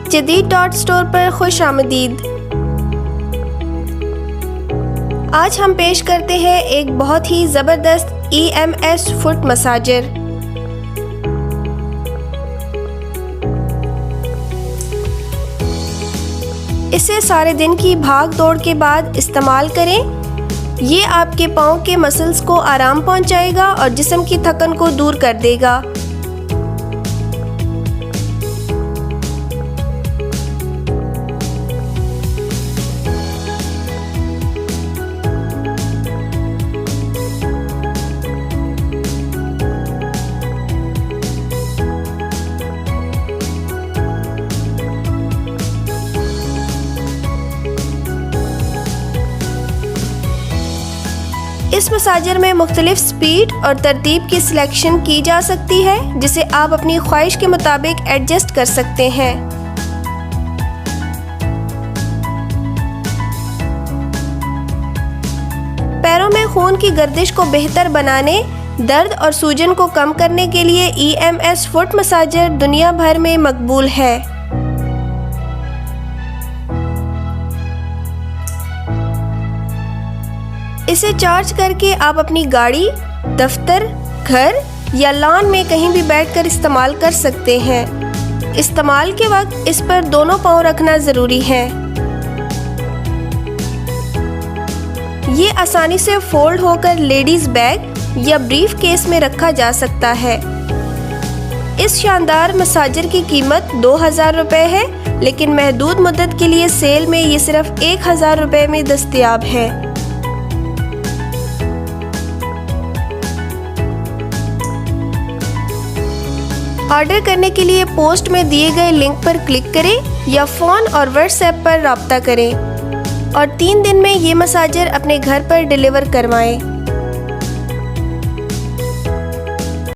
जदीद dot store पर खुश आमदीद। आज हम पेश करते हैं एक बहुत ही ज़बरदस्त EMS फुट मसाजर। इसे सारे दिन की भाग दौड़ के बाद इस्तेमाल करें। ये आपके पाँव के मसल्स को आराम पहुंचाएगा और जिस्म की थकन को दूर कर देगा। इस मसाजर में मुख्तलिफ स्पीड और तरतीब की सिलेक्शन की जा सकती है, जिसे आप अपनी ख्वाहिश के मुताबिक एडजस्ट कर सकते हैं। पैरों में खून की गर्दिश को बेहतर बनाने, दर्द और सूजन को कम करने के लिए EMS फुट मसाजर दुनिया भर में मकबूल है। इसे चार्ज करके आप अपनी गाड़ी, दफ्तर, घर या लॉन में कहीं भी बैठकर इस्तेमाल कर सकते हैं। इस्तेमाल के वक्त इस पर दोनों पाँव रखना ज़रूरी है। ये आसानी से फोल्ड होकर लेडीज़ बैग या ब्रीफ केस में रखा जा सकता है। इस शानदार मसाजर की कीमत 2000 रुपये है, लेकिन महदूद मुद्दत के लिए सेल में ये सिर्फ 1000 रुपये में दस्तयाब है। ऑर्डर करने के लिए पोस्ट में दिए गए लिंक पर क्लिक करें या फ़ोन और व्हाट्सएप पर राब्ता करें और 3 दिन में ये मसाजर अपने घर पर डिलीवर करवाएं।